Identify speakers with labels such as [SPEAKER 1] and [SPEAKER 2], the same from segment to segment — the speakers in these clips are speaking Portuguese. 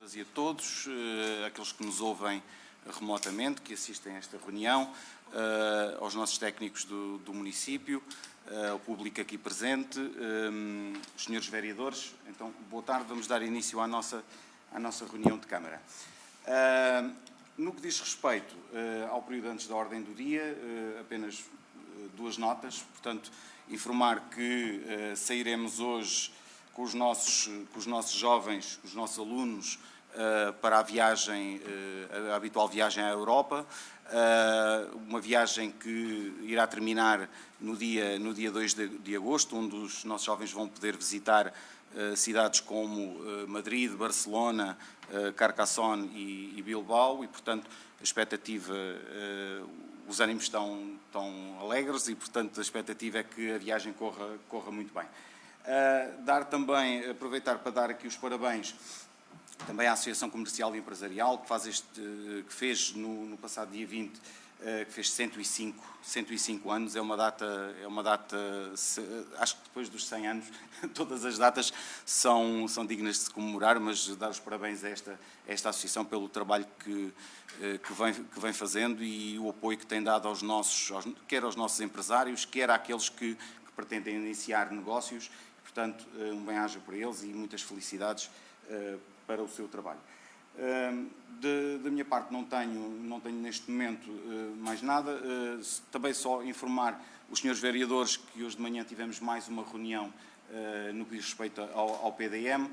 [SPEAKER 1] todas e a todos, aqueles que nos ouvem remotamente, que assistem a esta reunião, aos nossos técnicos do município, ao público aqui presente, os senhores vereadores. Então, boa tarde, vamos dar início à nossa reunião de Câmara. No que diz respeito ao período antes da ordem do dia, apenas duas notas. Portanto, informar que sairemos hoje com os nossos jovens, os nossos alunos, para a viagem, a habitual viagem à Europa, uma viagem que irá terminar no dia 2 de agosto, onde os nossos jovens vão poder visitar cidades como Madrid, Barcelona, Carcassonne e Bilbao, e, portanto, a expectativa, os ânimos estão alegres e, portanto, a expectativa é que a viagem corra muito bem. Aproveitar para dar aqui os parabéns também à Associação Comercial e Empresarial, que fez no passado dia 20, que fez 105 anos. É uma data, acho que depois dos 100 anos, todas as datas são dignas de se comemorar, mas dar os parabéns a esta associação pelo trabalho que vem fazendo e o apoio que tem dado quer aos nossos empresários, quer àqueles que pretendem iniciar negócios. Portanto, um bem-aja para eles e muitas felicidades para o seu trabalho. Da minha parte não tenho neste momento mais nada. Também só informar os senhores vereadores que hoje de manhã tivemos mais uma reunião no que diz respeito ao PDM.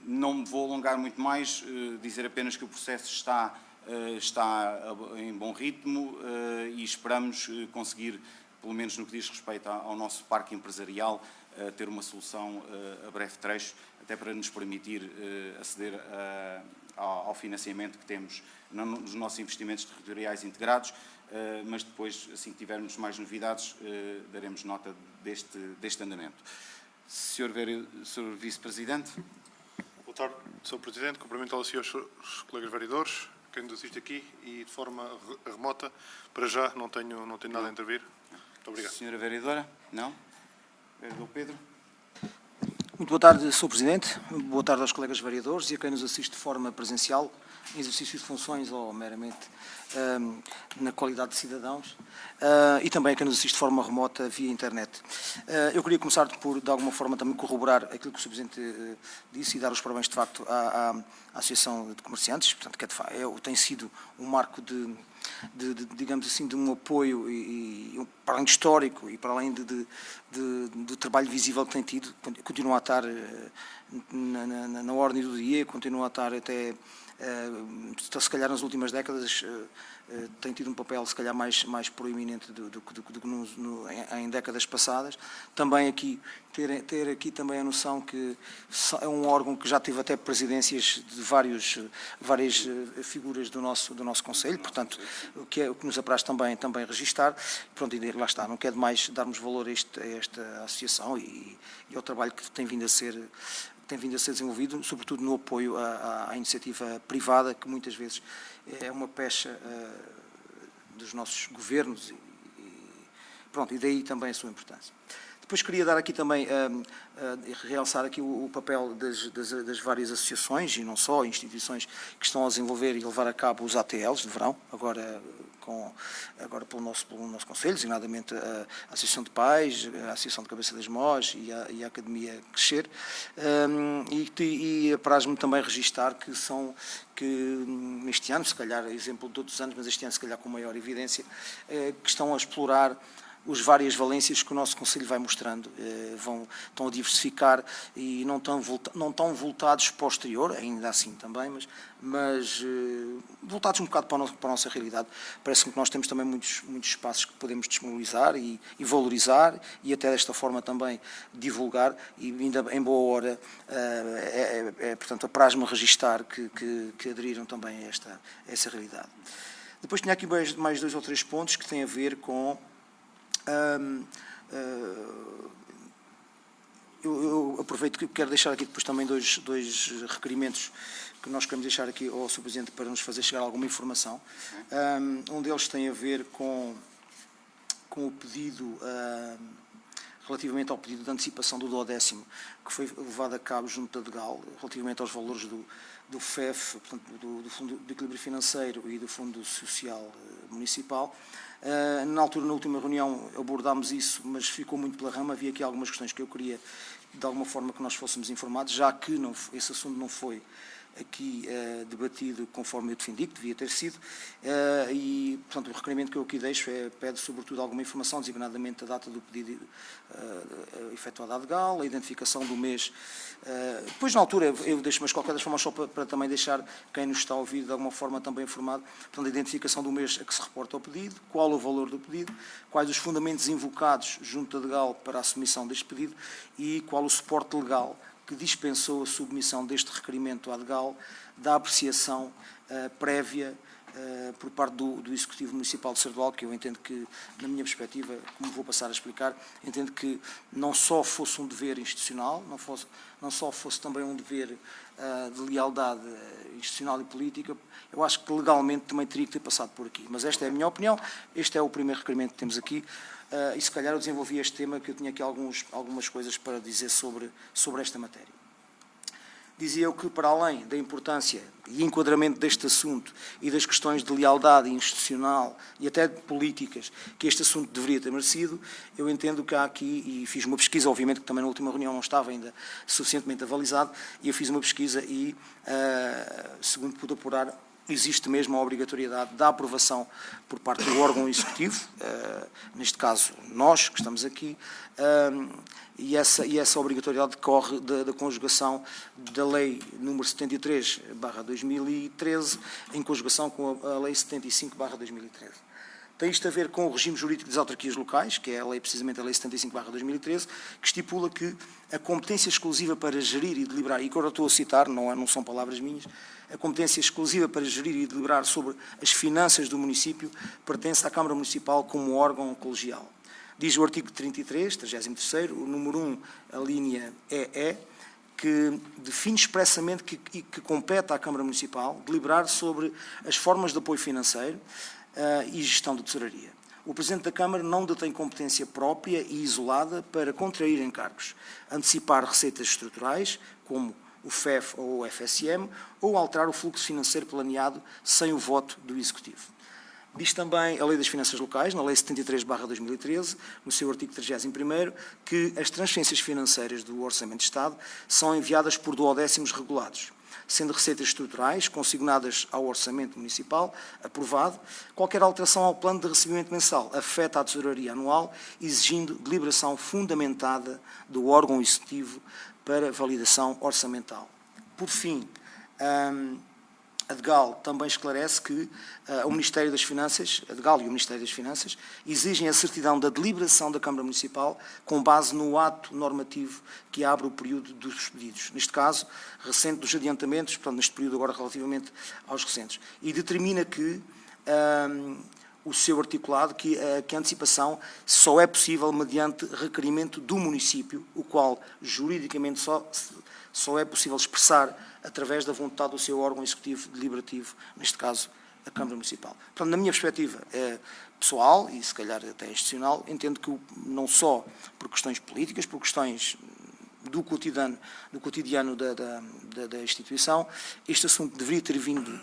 [SPEAKER 1] Não me vou alongar muito mais, dizer apenas que o processo está em bom ritmo e esperamos conseguir, pelo menos no que diz respeito ao nosso parque empresarial, ter uma solução a breve trecho, até para nos permitir aceder ao financiamento que temos nos nossos investimentos territoriais integrados, mas depois, assim que tivermos mais novidades, daremos nota deste andamento. Sr. Vice-Presidente.
[SPEAKER 2] Boa tarde, Sr. Presidente. Cumprimento aos senhores colegas vereadores, quem nos assiste aqui e de forma remota. Para já não tenho nada a intervir. Muito obrigado.
[SPEAKER 1] Senhora Vereadora? Não? Vereador Pedro?
[SPEAKER 3] Muito boa tarde, Sr. Presidente. Boa tarde aos colegas vereadores e a quem nos assiste de forma presencial, em exercício de funções ou meramente na qualidade de cidadãos, e também a quem nos assiste de forma remota via internet. Eu queria começar por, de alguma forma, também corroborar aquilo que o Sr. Presidente disse e dar os parabéns, de facto, à Associação de Comerciantes, portanto, que tem sido um marco digamos assim, de um apoio para além de histórico e para além do trabalho visível que tem tido, continua a estar na ordem do dia, continua a estar até, se calhar nas últimas décadas, tem tido um papel se calhar mais proeminente do que em décadas passadas. Também aqui, ter aqui também a noção que é um órgão que já teve até presidências de várias figuras do nosso Conselho, portanto, o que nos apraz também registar. Pronto, e lá está, não quer demais darmos valor a esta associação e ao trabalho que tem vindo a ser desenvolvido, sobretudo no apoio à iniciativa privada, que muitas vezes é uma pecha dos nossos governos e daí também a sua importância. Depois queria dar aqui também, realçar aqui o papel das várias associações e não só, instituições que estão a desenvolver e levar a cabo os ATLs de verão, agora pelo nosso Conselho, designadamente a Associação de Pais, a Associação de Cabeça das Mós e a Academia Crescer, e apraz-me também registar que neste ano, se calhar exemplo de outros anos, mas este ano se calhar com maior evidência, que estão a explorar as várias valências que o nosso Conselho vai mostrando, estão a diversificar e não tão voltados para o exterior, ainda assim também, mas voltados um bocado para a nossa realidade. Parece-me que nós temos também muitos espaços que podemos disponibilizar e valorizar e até desta forma também divulgar, e ainda em boa hora, portanto, apraz-me registar que aderiram também a essa realidade. Depois tinha aqui mais 2 ou 3 pontos que têm a ver com eu aproveito que quero deixar aqui depois também dois requerimentos que nós queremos deixar aqui ao Sr. Presidente para nos fazer chegar alguma informação. Um deles tem a ver com o pedido relativamente ao pedido de antecipação do 12º, que foi levado a cabo junto da DGAL, relativamente aos valores do FEF, portanto, do Fundo de Equilíbrio Financeiro e do Fundo Social Municipal. Na altura, na última reunião, abordámos isso, mas ficou muito pela rama. Havia aqui algumas questões que eu queria, de alguma forma, que nós fôssemos informados, já que esse assunto não foi aqui debatido conforme eu defendi, que devia ter sido, e, portanto, o requerimento que eu aqui deixo pede, sobretudo, alguma informação, designadamente a data do pedido efetuado à DGAL, a identificação do mês. Depois, na altura, eu deixo, mas de qualquer das formas, só para também deixar quem nos está a ouvir, de alguma forma, também informado, portanto, a identificação do mês a que se reporta o pedido, qual o valor do pedido, quais os fundamentos invocados junto da DGAL para a submissão deste pedido e qual o suporte legal que dispensou a submissão deste requerimento à DGAL da apreciação prévia por parte do Executivo Municipal de Sardual, que eu entendo que, na minha perspectiva, como vou passar a explicar, entendo que não só fosse um dever institucional, não só fosse também um dever de lealdade institucional e política, eu acho que legalmente também teria que ter passado por aqui. Mas esta é a minha opinião, este é o primeiro requerimento que temos aqui. E se calhar eu desenvolvi este tema, que eu tinha aqui algumas coisas para dizer sobre esta matéria. Dizia eu que, para além da importância e enquadramento deste assunto e das questões de lealdade institucional e até de políticas que este assunto deveria ter merecido, eu entendo que há aqui, e fiz uma pesquisa, obviamente que também na última reunião não estava ainda suficientemente avalizado, e eu fiz uma pesquisa e, segundo pude apurar, existe mesmo a obrigatoriedade da aprovação por parte do órgão executivo, neste caso nós que estamos aqui, e essa obrigatoriedade decorre da conjugação da Lei número 73/2013, em conjugação com a Lei 75/2013. Tem isto a ver com o regime jurídico das autarquias locais, que é precisamente a Lei 75/2013, que estipula que a competência exclusiva para gerir e deliberar, e agora estou a citar, não são palavras minhas, a competência exclusiva para gerir e deliberar sobre as finanças do município pertence à Câmara Municipal como órgão colegial. Diz o artigo 33, 33º, o número 1, a linha EE, que define expressamente que compete à Câmara Municipal deliberar sobre as formas de apoio financeiro e gestão de tesouraria. O Presidente da Câmara não detém competência própria e isolada para contrair encargos, antecipar receitas estruturais, como o FEF ou o FSM, ou alterar o fluxo financeiro planeado sem o voto do Executivo. Diz também a Lei das Finanças Locais, na Lei 73/2013, no seu artigo 31º, que as transferências financeiras do Orçamento de Estado são enviadas por duodécimos regulados, sendo receitas estruturais consignadas ao Orçamento Municipal, aprovado. Qualquer alteração ao plano de recebimento mensal afeta a tesouraria anual, exigindo deliberação fundamentada do órgão executivo para validação orçamental. Por fim, a DGAL também esclarece que o Ministério das Finanças, a DGAL e o Ministério das Finanças, exigem a certidão da deliberação da Câmara Municipal com base no ato normativo que abre o período dos pedidos. Neste caso, recente dos adiantamentos, portanto, neste período agora relativamente aos recentes. E determina que o seu articulado, que a antecipação só é possível mediante requerimento do município, o qual juridicamente só é possível expressar através da vontade do seu órgão executivo deliberativo, neste caso a Câmara Municipal. Portanto, na minha perspectiva pessoal e se calhar até institucional, entendo que não só por questões políticas, por questões do cotidiano da instituição, este assunto deveria ter vindo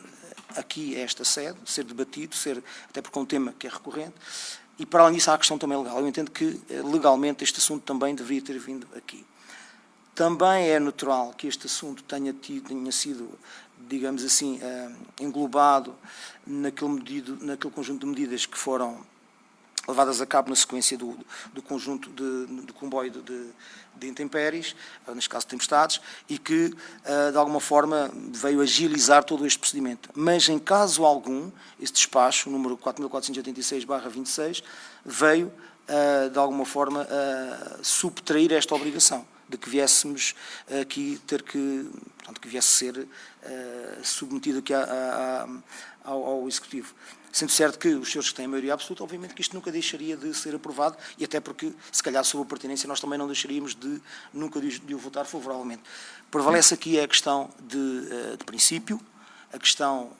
[SPEAKER 3] aqui a esta sede, ser debatido, até porque é um tema que é recorrente, e para além disso há a questão também legal. Eu entendo que legalmente este assunto também deveria ter vindo aqui. Também é natural que este assunto tenha sido, digamos assim, englobado naquele conjunto de medidas que foram levadas a cabo na sequência do conjunto do comboio de intempéries, neste caso tempestades, e que, de alguma forma, veio agilizar todo este procedimento. Mas, em caso algum, esse despacho, número 4486/26, veio, de alguma forma, subtrair esta obrigação de que viéssemos aqui que viesse ser submetido aqui ao Executivo. Sendo certo que os senhores que têm a maioria absoluta, obviamente que isto nunca deixaria de ser aprovado, e até porque, se calhar, sob a pertinência, nós também não deixaríamos nunca de o votar favoravelmente. Prevalece aqui a questão de princípio, a questão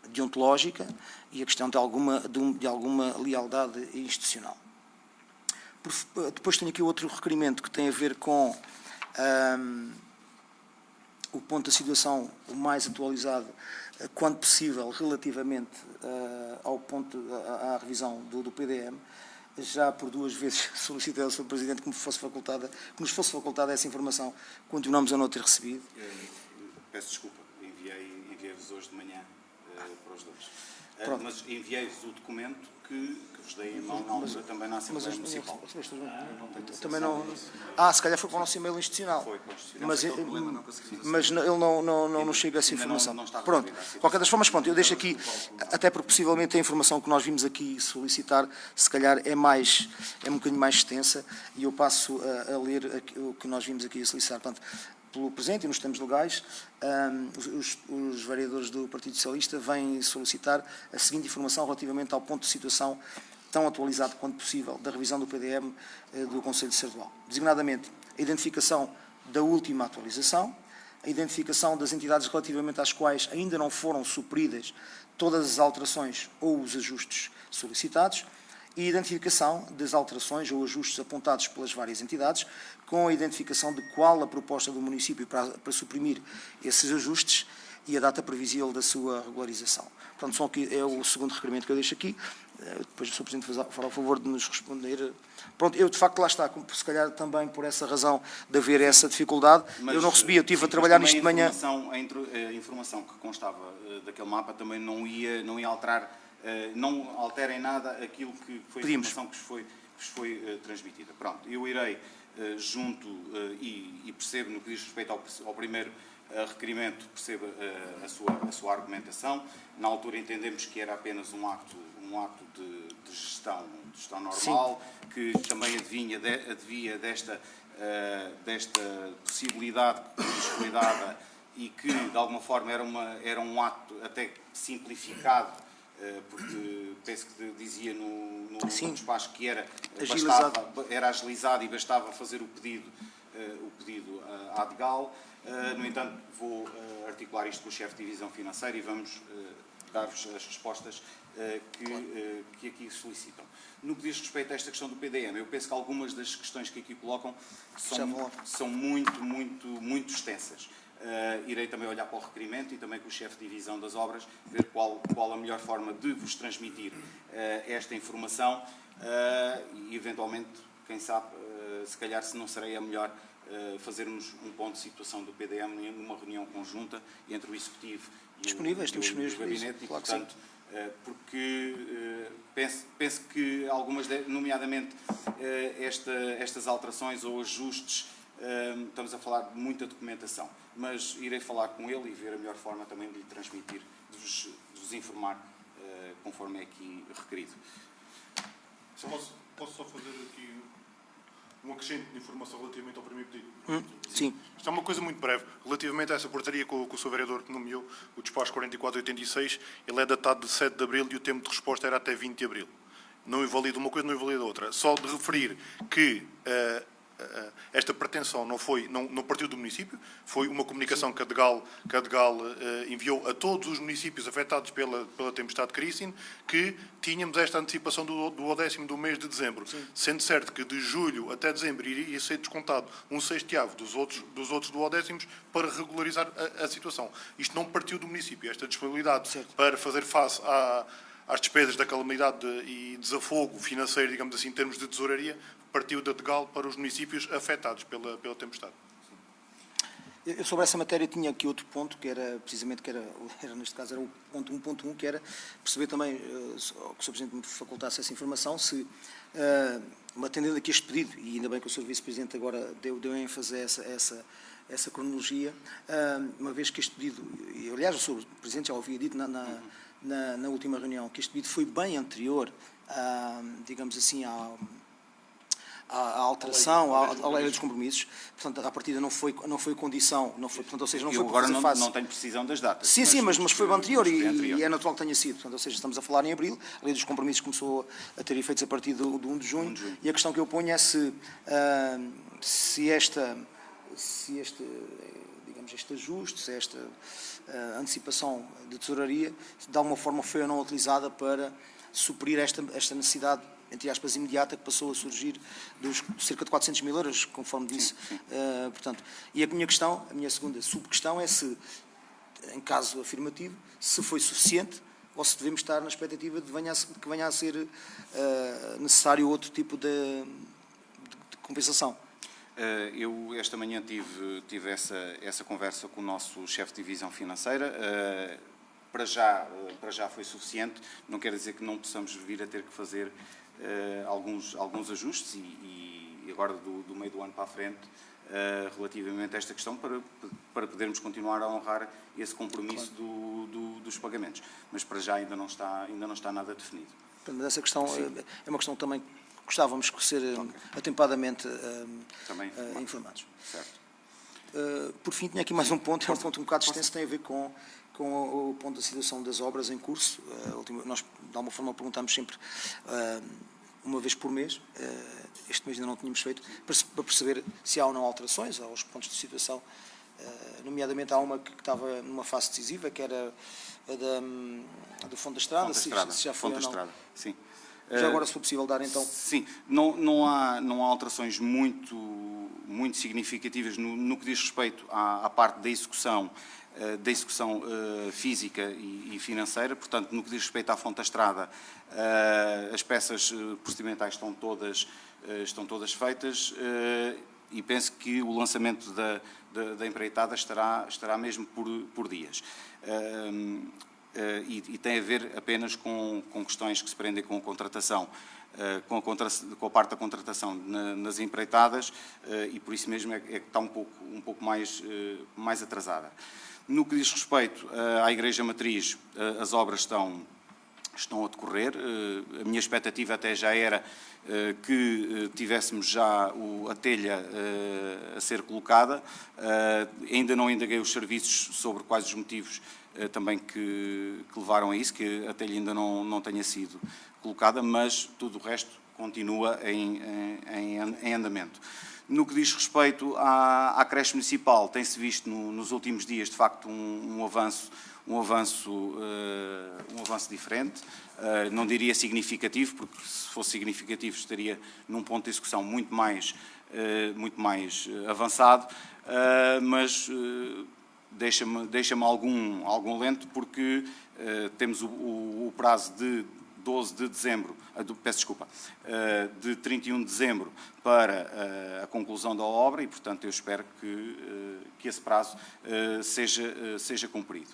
[SPEAKER 3] deontológica e a questão de alguma lealdade institucional. Depois tenho aqui outro requerimento que tem a ver com o ponto da situação o mais atualizado, quando possível, relativamente ao ponto, à revisão do PDM. Já por 2 vezes solicitei ao Sr. Presidente que nos fosse facultada essa informação, continuamos a não ter recebido.
[SPEAKER 1] Peço desculpa, enviei-vos hoje de manhã para os dois.
[SPEAKER 3] Pronto.
[SPEAKER 1] Mas enviei-vos o documento que vos dei em mão na altura também na Assembleia Municipal.
[SPEAKER 3] Também não. Se calhar foi para o nosso e-mail institucional.
[SPEAKER 1] Foi para o institucional.
[SPEAKER 3] Mas ele não chega a essa informação. Pronto. De qualquer das formas, pronto, eu deixo aqui, até porque possivelmente a informação que nós vimos aqui solicitar, se calhar é um bocadinho mais extensa, e eu passo a ler o que nós vimos aqui a solicitar. Portanto, pelo presente e nos termos legais, os vereadores do Partido Socialista vêm solicitar a seguinte informação relativamente ao ponto de situação tão atualizado quanto possível da revisão do PDM do Conselho de Sardual. Designadamente, a identificação da última atualização, a identificação das entidades relativamente às quais ainda não foram supridas todas as alterações ou os ajustes solicitados, e a identificação das alterações ou ajustes apontados pelas várias entidades, com a identificação de qual a proposta do município para suprimir esses ajustes e a data previsível da sua regularização. Portanto, só que é o segundo requerimento que eu deixo aqui. Depois o Sr. Presidente fará o favor de nos responder. Pronto, eu de facto lá está, se calhar também por essa razão de haver essa dificuldade.
[SPEAKER 1] Mas,
[SPEAKER 3] eu não recebi, eu estive a trabalhar nisto de manhã.
[SPEAKER 1] A informação que constava daquele mapa também não ia alterar, não altera em nada aquilo que foi a informação que vos foi transmitida. Pronto, eu irei junto e percebo no que diz respeito ao primeiro requerimento, percebo a sua argumentação. Na altura entendemos que era apenas um acto de gestão normal. Sim. Que também advia desta possibilidade que nos foi dada e que de alguma forma era um ato até simplificado, porque penso que dizia no despacho que era agilizado e bastava fazer o pedido à ADGAL. No entanto, vou articular isto com o chefe de divisão financeira e vamos dar-vos as respostas que aqui solicitam. No que diz respeito a esta questão do PDM, eu penso que algumas das questões que aqui colocam são muito extensas. Irei também olhar para o requerimento e também com o chefe de divisão das obras, ver qual a melhor forma de vos transmitir esta informação e, eventualmente, quem sabe, se calhar se não serei a melhor fazermos um ponto de situação do PDM numa reunião conjunta entre o Executivo e o Gabinete, e, portanto, porque penso que algumas, nomeadamente estas alterações ou ajustes, estamos a falar de muita documentação, mas irei falar com ele e ver a melhor forma também de lhe transmitir, de vos informar conforme é aqui requerido.
[SPEAKER 2] Posso só fazer aqui um acrescento de informação relativamente ao primeiro pedido?
[SPEAKER 3] Sim.
[SPEAKER 2] Isto é uma coisa muito breve. Relativamente a essa portaria que o Sr. Vereador nomeou, o despacho 4486, ele é datado de 7 de abril e o tempo de resposta era até 20 de abril. Não invalida uma coisa, não invalida outra. Só de referir que esta pretensão não partiu do município, foi uma comunicação que a DGAL enviou a todos os municípios afetados pela tempestade Christine, que tínhamos esta antecipação do 10º do mês de dezembro. Sim. Sendo certo que de julho até dezembro iria ser descontado um 6º dos outros duodécimos para regularizar a situação. Isto não partiu do município. Esta disponibilidade para fazer face às despesas da calamidade e desafogo financeiro, digamos assim, em termos de tesouraria, partiu da DGAL para os municípios afetados pela tempestade.
[SPEAKER 3] Eu sobre essa matéria tinha aqui outro ponto, que era precisamente, neste caso era o ponto 1.1, que era perceber também, que o Sr. Presidente me facultasse essa informação, se, atendendo aqui este pedido, e ainda bem que o Sr. Vice-Presidente agora deu ênfase a essa cronologia, uma vez que este pedido, e aliás o Sr. Presidente já o havia dito na última reunião, que este pedido foi bem anterior, digamos assim, à alteração, à lei dos compromissos, portanto, à partida não foi condição, portanto, ou seja, não foi
[SPEAKER 1] agora não tenho precisão das datas.
[SPEAKER 3] Sim, mas foi anterior e é natural que tenha sido, portanto, ou seja, estamos a falar em abril, a lei dos compromissos começou a ter efeitos a partir do 1 de junho, e a questão que eu ponho é se este ajuste, se esta antecipação de tesouraria, de alguma forma foi ou não utilizada para suprir esta necessidade entre aspas, imediata, que passou a surgir dos cerca de 400 mil euros, conforme disse. Portanto, e a minha segunda subquestão é se, em caso afirmativo, se foi suficiente ou se devemos estar na expectativa de que venha a ser necessário outro tipo de compensação.
[SPEAKER 1] Eu esta manhã tive essa conversa com o nosso chefe de divisão financeira. Para já foi suficiente. Não quer dizer que não possamos vir a ter que fazer alguns ajustes e agora do meio do ano para a frente, relativamente a esta questão, para podermos continuar a honrar esse compromisso dos pagamentos. Mas para já ainda não está nada definido.
[SPEAKER 3] Mas essa questão é uma questão também que gostávamos de ser atempadamente informados.
[SPEAKER 1] Certo.
[SPEAKER 3] Por fim, tinha aqui mais um ponto, é um ponto um bocado extenso, tem a ver com o ponto da situação das obras em curso. Nós, de alguma forma, perguntamos sempre uma vez por mês, este mês ainda não tínhamos feito, para perceber se há ou não alterações aos pontos de situação. Nomeadamente, há uma que estava numa fase decisiva, que era a do Fundo da Estrada, se já foi ou não.
[SPEAKER 1] Sim.
[SPEAKER 3] Já agora, se for possível, dar então...
[SPEAKER 1] Sim, não há alterações muito significativas no que diz respeito à parte da execução física e financeira. Portanto, no que diz respeito à Fonte da Estrada, as peças procedimentais estão todas feitas e penso que o lançamento da empreitada estará mesmo por dias. E tem a ver apenas com questões que se prendem com a contratação, com a parte da contratação nas empreitadas, e por isso mesmo é que está um pouco mais atrasada. No que diz respeito à Igreja Matriz, as obras estão a decorrer. A minha expectativa até já era que tivéssemos já a telha a ser colocada. Ainda não indaguei os serviços sobre quais os motivos também que levaram a isso, que a telha ainda não tenha sido colocada, mas tudo o resto continua em andamento. No que diz respeito à creche municipal, tem-se visto nos últimos dias, de facto, um avanço diferente. Não diria significativo, porque se fosse significativo estaria num ponto de execução muito mais avançado, mas deixa-me algum lento, porque temos o prazo de 12 de dezembro, de 31 de dezembro para a conclusão da obra e, portanto, eu espero que esse prazo seja cumprido.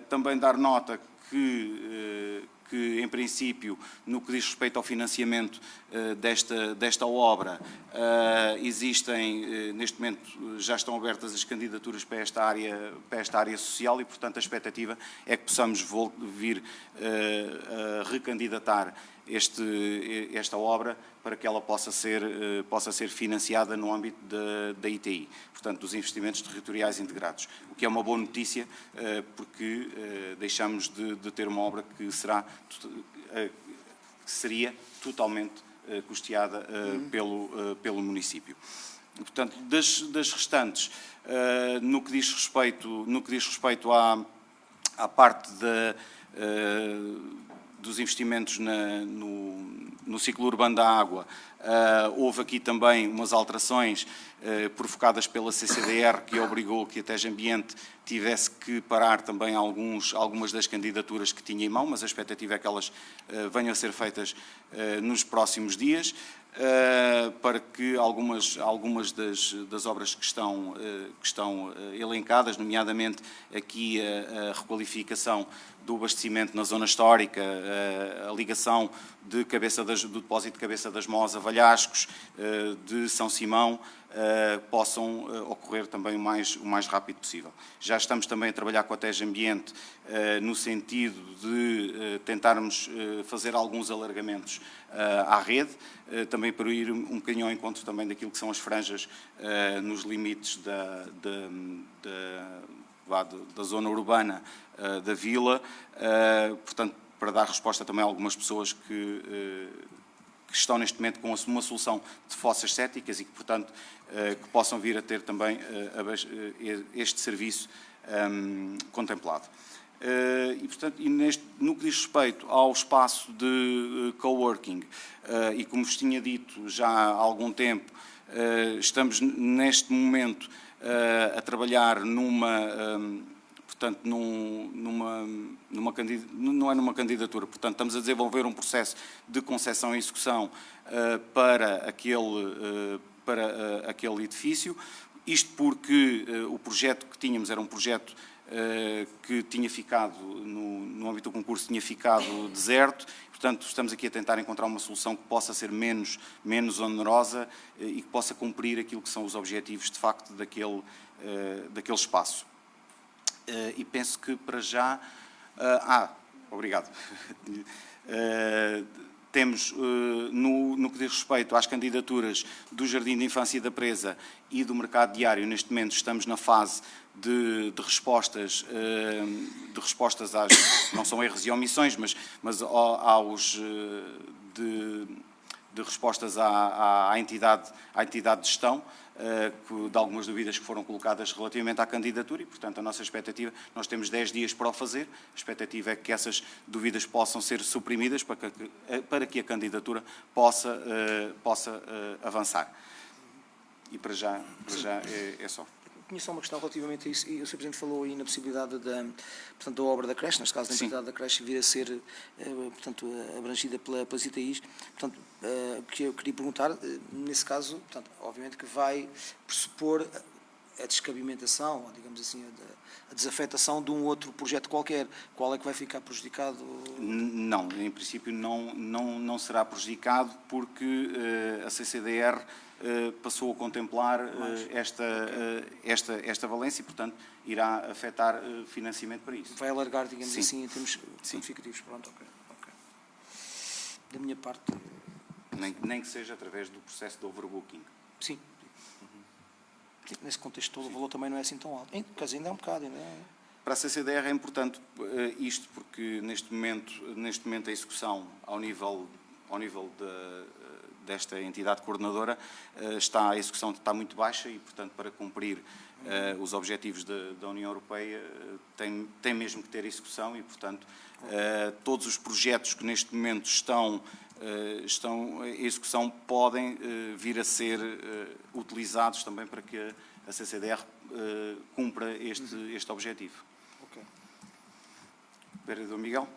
[SPEAKER 1] Também dar nota que, em princípio, no que diz respeito ao financiamento desta obra, existem, neste momento, já estão abertas as candidaturas para esta área social e, portanto, a expectativa é que possamos vir a recandidatar esta obra para que ela possa ser financiada no âmbito da ITI, portanto, dos investimentos territoriais integrados, o que é uma boa notícia, porque deixamos de ter uma obra que seria totalmente custeada pelo município. Portanto, das restantes, no que diz respeito à parte dos investimentos no ciclo urbano da água, houve aqui também umas alterações provocadas pela CCDR, que obrigou que a TEG Ambiente tivesse que parar também algumas das candidaturas que tinha em mão, mas a expectativa é que elas venham a ser feitas nos próximos dias, para que algumas das obras que estão elencadas, nomeadamente aqui a requalificação do abastecimento na zona histórica, a ligação do depósito de Cabeça das Mós a Valhascos, de São Simão, possam ocorrer também o mais rápido possível. Já estamos também a trabalhar com a TEG Ambiente no sentido de tentarmos fazer alguns alargamentos à rede, também para ir um bocadinho ao encontro também daquilo que são as franjas nos limites da zona urbana da vila, portanto, para dar resposta também a algumas pessoas que estão neste momento com uma solução de fossas céticas e que, portanto, que possam vir a ter também este serviço contemplado. E, portanto, no que diz respeito ao espaço de coworking, e como vos tinha dito já há algum tempo, estamos neste momento a trabalhar portanto, não é numa candidatura, portanto, estamos a desenvolver um processo de concessão e execução para aquele edifício. Isto porque o projeto que tínhamos era um projeto que tinha ficado, no âmbito do concurso, tinha ficado deserto. Portanto, estamos aqui a tentar encontrar uma solução que possa ser menos onerosa e que possa cumprir aquilo que são os objetivos, de facto, daquele espaço. E penso que, para já... obrigado. Temos, no que diz respeito às candidaturas do Jardim de Infância e da Presa e do Mercado Diário, neste momento estamos na fase de respostas às, não são erros e omissões, mas de respostas à entidade de gestão, de algumas dúvidas que foram colocadas relativamente à candidatura e, portanto, a nossa expectativa, nós temos 10 dias para o fazer, a expectativa é que essas dúvidas possam ser suprimidas para que a candidatura possa avançar. E para já é só.
[SPEAKER 3] Tinha só uma questão relativamente a isso, e o Sr. Presidente falou aí na possibilidade portanto, da obra da creche, neste caso da entidade da creche, vir a ser, portanto, abrangida pelas ITIs. Portanto, que eu queria perguntar, nesse caso, portanto, obviamente que vai pressupor a descabimentação, ou, digamos assim, a desafetação de um outro projeto qualquer. Qual é que vai ficar prejudicado?
[SPEAKER 1] Não, em princípio não será prejudicado, porque a CCDR passou a contemplar esta valência e, portanto, irá afetar financiamento para isso.
[SPEAKER 3] Vai alargar, digamos
[SPEAKER 1] Sim.
[SPEAKER 3] assim, em termos
[SPEAKER 1] Sim.
[SPEAKER 3] significativos. Pronto, ok. Da minha parte...
[SPEAKER 1] Nem que seja através do processo de overbooking.
[SPEAKER 3] Sim. Sim. Nesse contexto todo, o valor também não é assim tão alto. Quer dizer, ainda é um bocado. Ainda é...
[SPEAKER 1] Para a CCDR é importante isto, porque neste momento a execução ao nível desta entidade coordenadora, a execução está muito baixa e, portanto, para cumprir os objetivos da União Europeia tem mesmo que ter execução e, portanto, todos os projetos que neste momento estão em execução podem vir a ser utilizados também para que a CCDR cumpra este objetivo.
[SPEAKER 3] Ok.
[SPEAKER 1] Vereador Miguel.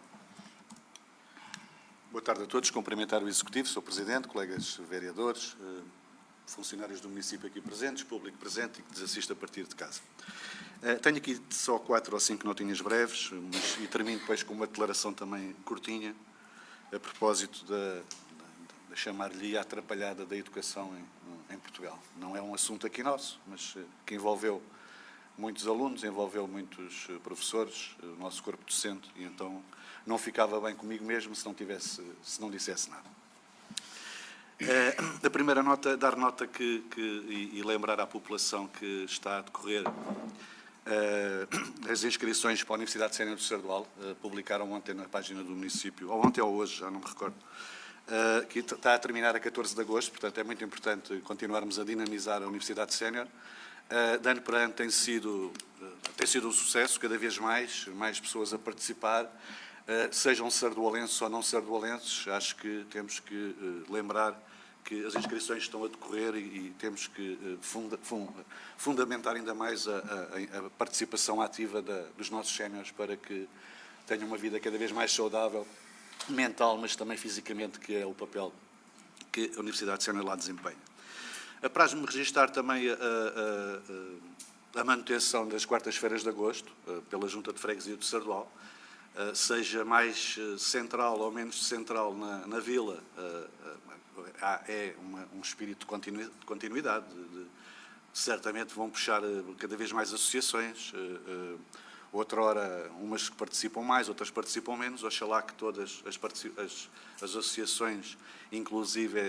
[SPEAKER 4] Boa tarde a todos. Cumprimentar o Executivo, Sr. Presidente, colegas vereadores, funcionários do município aqui presentes, público presente e que nos assiste a partir de casa. Tenho aqui só 4 ou 5 notinhas breves e termino depois com uma declaração também curtinha a propósito da chamar-lhe a atrapalhada da educação em Portugal. Não é um assunto aqui nosso, mas que envolveu muitos alunos, envolveu muitos professores, o nosso corpo docente, e então não ficava bem comigo mesmo se não dissesse nada. A primeira nota, dar nota e lembrar à população que está a decorrer as inscrições para a Universidade Sénior do Sardual, publicaram ontem na página do município, ou ontem ou hoje, já não me recordo, que está a terminar a 14 de agosto, portanto é muito importante continuarmos a dinamizar a Universidade Sénior. De ano para ano tem sido um sucesso, cada vez mais pessoas a participar, sejam sardualenses ou não sardualenses. Acho que temos que lembrar que as inscrições estão a decorrer e temos que fundamentar ainda mais a participação ativa dos nossos séniores para que tenham uma vida cada vez mais saudável, mental, mas também fisicamente, que é o papel que a Universidade Sénior lá desempenha. Apraz-me registrar também a manutenção das quartas-feiras de agosto pela Junta de Freguesia do Sardual, seja mais central ou menos central na vila, é um espírito de continuidade. Certamente vão puxar cada vez mais associações, outrora umas que participam mais, outras participam menos. Oxalá que todas as associações, inclusive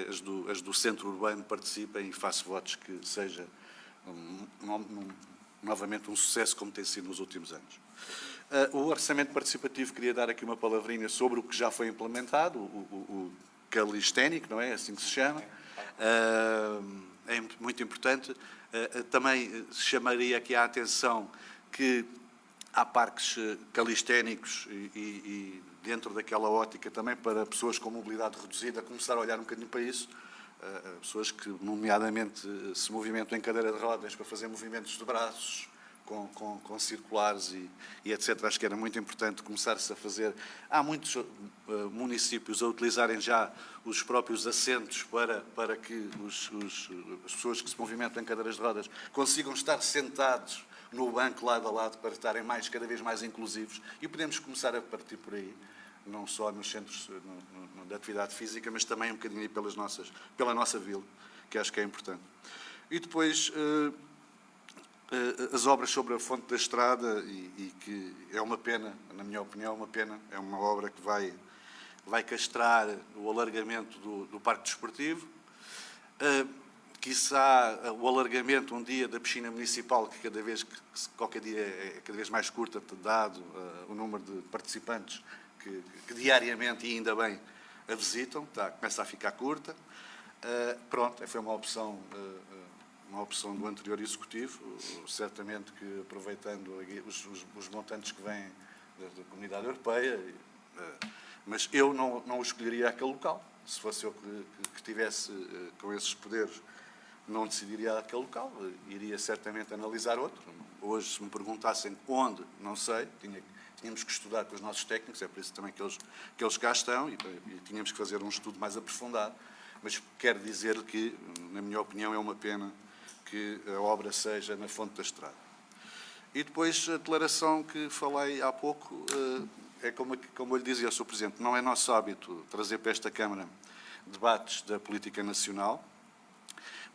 [SPEAKER 4] as do centro urbano, participem, e faço votos que seja novamente um sucesso como tem sido nos últimos anos. O orçamento participativo, queria dar aqui uma palavrinha sobre o que já foi implementado, o calisténico, não é? Assim que se chama. É muito importante. Também chamaria aqui a atenção que há parques calisténicos e dentro daquela ótica também para pessoas com mobilidade reduzida começar a olhar um bocadinho para isso, pessoas que nomeadamente se movimentam em cadeira de rodas para fazer movimentos de braços com circulares e etc. Acho que era muito importante começar-se a fazer. Há muitos municípios a utilizarem já os próprios assentos para que as pessoas que se movimentam em cadeiras de rodas consigam estar sentados no banco lado a lado para estarem cada vez mais inclusivos, e podemos começar a partir por aí, não só nos centros de atividade física, mas também um bocadinho aí pela nossa vila, que acho que é importante. E depois as obras sobre a fonte da estrada, e que é uma pena, na minha opinião, é uma obra que vai castrar o alargamento do Parque Desportivo, quiçá o alargamento um dia da piscina municipal, que qualquer dia é cada vez mais curta, dado o número de participantes que diariamente, e ainda bem, a visitam, começa a ficar curta. Pronto, foi uma opção do anterior executivo, certamente que aproveitando os montantes que vêm da Comunidade Europeia, mas eu não escolheria aquele local. Se fosse eu que tivesse com esses poderes, não decidiria aquele local, iria certamente analisar outro. Hoje, se me perguntassem onde, não sei, tínhamos que estudar com os nossos técnicos, é por isso também que eles cá estão, e tínhamos que fazer um estudo mais aprofundado, mas quero dizer que, na minha opinião, é uma pena que a obra seja na fonte da estrada. E depois a declaração que falei há pouco, é como eu lhe dizia, Sr. Presidente, não é nosso hábito trazer para esta Câmara debates da política nacional,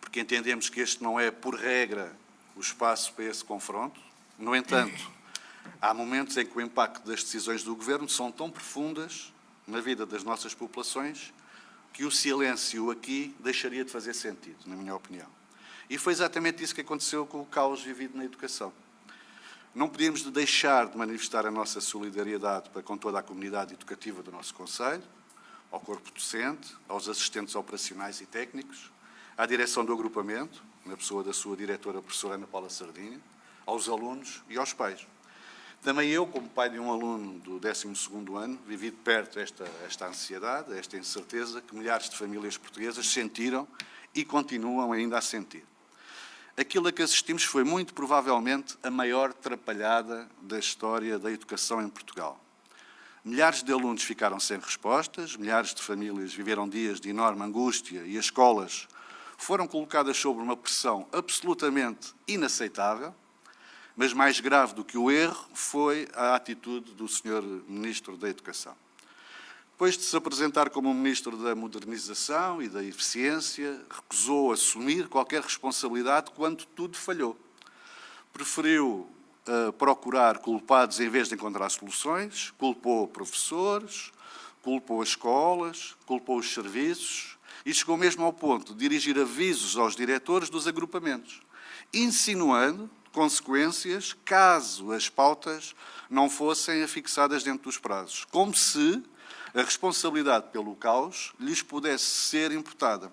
[SPEAKER 4] porque entendemos que este não é, por regra, o espaço para esse confronto. No entanto, há momentos em que o impacto das decisões do Governo são tão profundas na vida das nossas populações que o silêncio aqui deixaria de fazer sentido, na minha opinião. E foi exatamente isso que aconteceu com o caos vivido na educação. Não podíamos deixar de manifestar a nossa solidariedade para com toda a comunidade educativa do nosso concelho, ao corpo docente, aos assistentes operacionais e técnicos, à direção do agrupamento, na pessoa da sua diretora, a professora Ana Paula Sardinha, aos alunos e aos pais. Também eu, como pai de um aluno do 12º ano, vivi de perto esta ansiedade, esta incerteza que milhares de famílias portuguesas sentiram e continuam ainda a sentir. Aquilo a que assistimos foi muito provavelmente a maior atrapalhada da história da educação em Portugal. Milhares de alunos ficaram sem respostas, milhares de famílias viveram dias de enorme angústia e as escolas foram colocadas sob uma pressão absolutamente inaceitável, mas mais grave do que o erro foi a atitude do Sr. Ministro da Educação. Depois de se apresentar como Ministro da Modernização e da Eficiência, recusou assumir qualquer responsabilidade quando tudo falhou. Preferiu procurar culpados em vez de encontrar soluções, culpou professores, culpou as escolas, culpou os serviços e chegou mesmo ao ponto de dirigir avisos aos diretores dos agrupamentos, insinuando consequências caso as pautas não fossem afixadas dentro dos prazos, como se a responsabilidade pelo caos lhes pudesse ser imputada.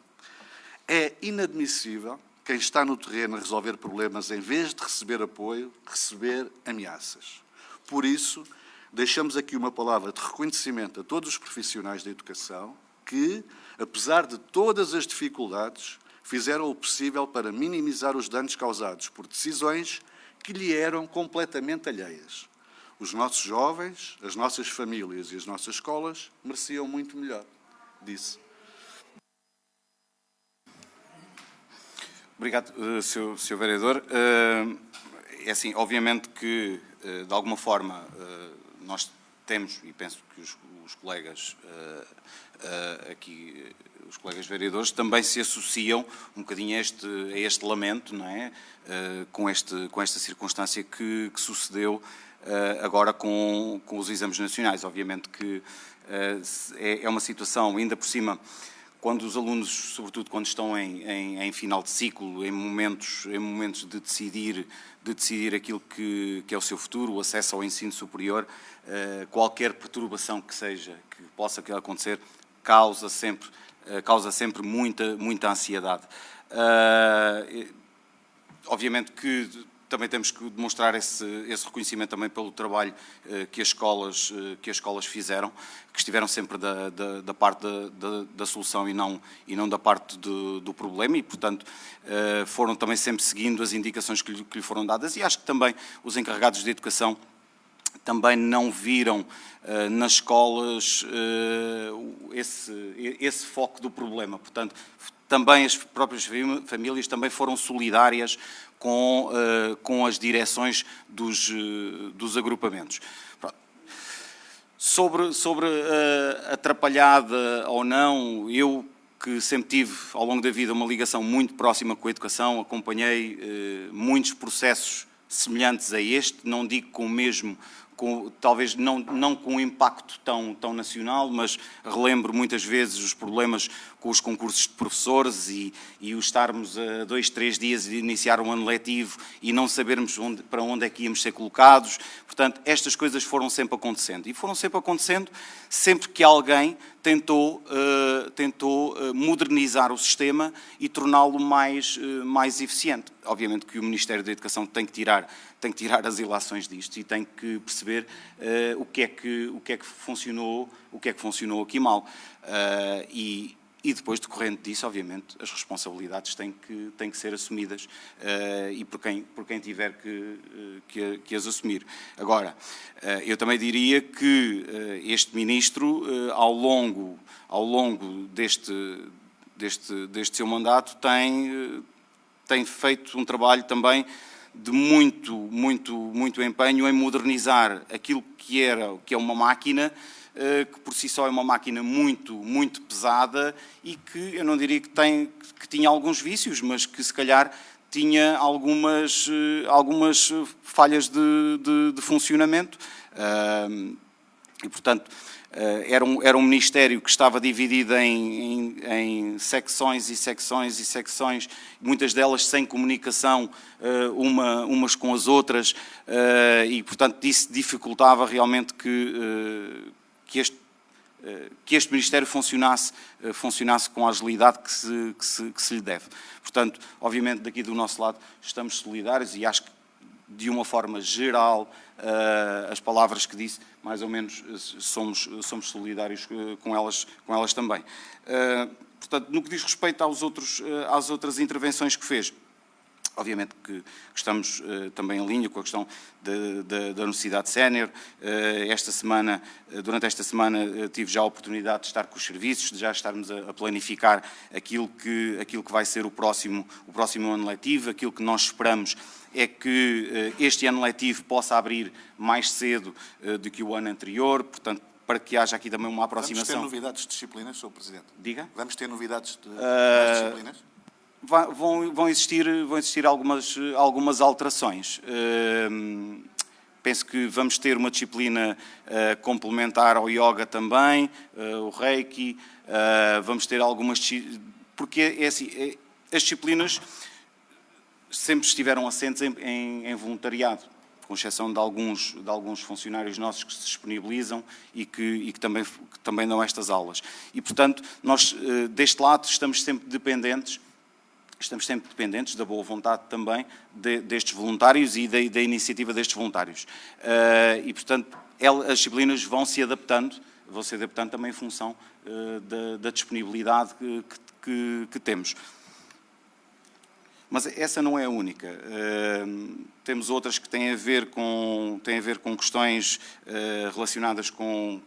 [SPEAKER 4] É inadmissível quem está no terreno a resolver problemas, em vez de receber apoio, receber ameaças. Por isso, deixamos aqui uma palavra de reconhecimento a todos os profissionais da educação que, apesar de todas as dificuldades, fizeram o possível para minimizar os danos causados por decisões que lhe eram completamente alheias. Os nossos jovens, as nossas famílias e as nossas escolas mereciam muito melhor, disse.
[SPEAKER 1] Obrigado, Sr. Vereador. É assim, obviamente que, de alguma forma, nós temos, e penso que os colegas aqui, os colegas vereadores, também se associam um bocadinho a este lamento, não é? Com esta circunstância que sucedeu agora com os exames nacionais. Obviamente que é uma situação, ainda por cima, quando os alunos, sobretudo quando estão em final de ciclo, em momentos de decidir aquilo que é o seu futuro, o acesso ao ensino superior, qualquer perturbação que possa acontecer, causa sempre muita ansiedade. Obviamente que também temos que demonstrar esse reconhecimento também pelo trabalho que as escolas fizeram, que estiveram sempre da parte da solução e não da parte do problema e, portanto, foram também sempre seguindo as indicações que lhe foram dadas e acho que também os encarregados de educação também não viram nas escolas esse foco do problema. Portanto, também as próprias famílias também foram solidárias com as direções dos agrupamentos. Sobre atrapalhada ou não, eu que sempre tive ao longo da vida uma ligação muito próxima com a educação, acompanhei muitos processos semelhantes a este, não digo com o mesmo, talvez não com um impacto tão nacional, mas relembro muitas vezes os problemas com os concursos de professores e o estarmos a 2, 3 dias de iniciar um ano letivo e não sabermos para onde é que íamos ser colocados. Portanto, estas coisas foram sempre acontecendo. E foram sempre acontecendo sempre que alguém tentou modernizar o sistema e torná-lo mais eficiente. Obviamente que o Ministério da Educação tem que tirar as ilações disto e tem que perceber o que é que funcionou aqui mal. E depois, decorrente disso, obviamente, as responsabilidades têm que ser assumidas e por quem tiver que as assumir. Agora, eu também diria que este Ministro, ao longo deste seu mandato, tem feito um trabalho também de muito empenho em modernizar aquilo que é uma máquina, que por si só é uma máquina muito pesada e que eu não diria que tinha alguns vícios, mas que se calhar tinha algumas falhas de funcionamento. E, portanto, era um Ministério que estava dividido em secções e secções, muitas delas sem comunicação umas com as outras, e, portanto, isso dificultava realmente que este Ministério funcionasse com a agilidade que se lhe deve. Portanto, obviamente, daqui do nosso lado estamos solidários e acho que, de uma forma geral, as palavras que disse, mais ou menos, somos solidários com elas também. Portanto, no que diz respeito às outras intervenções que fez, obviamente que estamos também em linha com a questão da Universidade Sénior. Durante esta semana tive já a oportunidade de estar com os serviços, de já estarmos a planificar aquilo que vai ser o próximo ano letivo. Aquilo que nós esperamos é que este ano letivo possa abrir mais cedo do que o ano anterior, portanto, para que haja aqui também uma aproximação.
[SPEAKER 5] Vamos ter novidades de disciplinas, Sr. Presidente?
[SPEAKER 1] Diga?
[SPEAKER 5] Vamos ter novidades de mais disciplinas?
[SPEAKER 1] Vão existir algumas alterações. Penso que vamos ter uma disciplina complementar ao yoga também, o reiki, vamos ter algumas... Porque é assim, as disciplinas sempre estiveram assentes em voluntariado, com exceção de alguns funcionários nossos que se disponibilizam e que também dão estas aulas. E, portanto, nós, deste lado, estamos sempre dependentes da boa vontade também destes voluntários e da iniciativa destes voluntários. E, portanto, as disciplinas vão se adaptando também em função da disponibilidade que temos. Mas essa não é a única. Temos outras que têm a ver com questões relacionadas com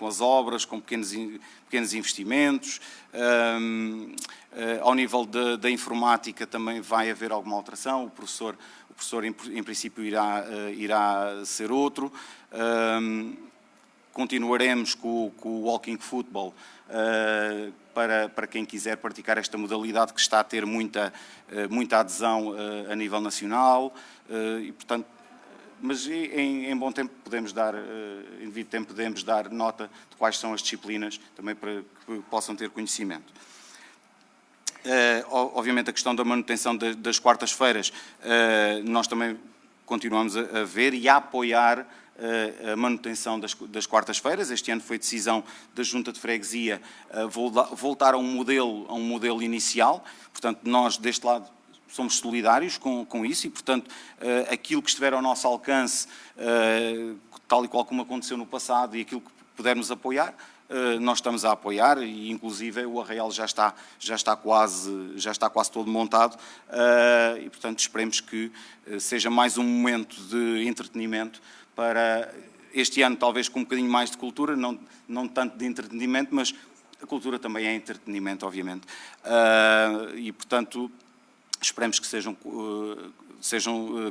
[SPEAKER 1] as obras, com pequenos investimentos. Ao nível da informática também vai haver alguma alteração. O professor em princípio irá ser outro. Continuaremos com o walking football para quem quiser praticar esta modalidade que está a ter muita adesão a nível nacional e, portanto, mas em bom tempo em devido tempo podemos dar nota de quais são as disciplinas também para que possam ter conhecimento. Obviamente a questão da manutenção das quartas-feiras, nós também continuamos a ver e a apoiar a manutenção das quartas-feiras. Este ano foi decisão da Junta de Freguesia voltar a um modelo inicial. Portanto, nós deste lado somos solidários com isso e, portanto, aquilo que estiver ao nosso alcance, tal e qual como aconteceu no passado, e aquilo que pudermos apoiar, nós estamos a apoiar, e inclusive o arraial já está quase todo montado, e, portanto, esperemos que seja mais um momento de entretenimento para este ano, talvez com um bocadinho mais de cultura, não tanto de entretenimento, mas a cultura também é entretenimento, obviamente. E, portanto, esperemos que sejam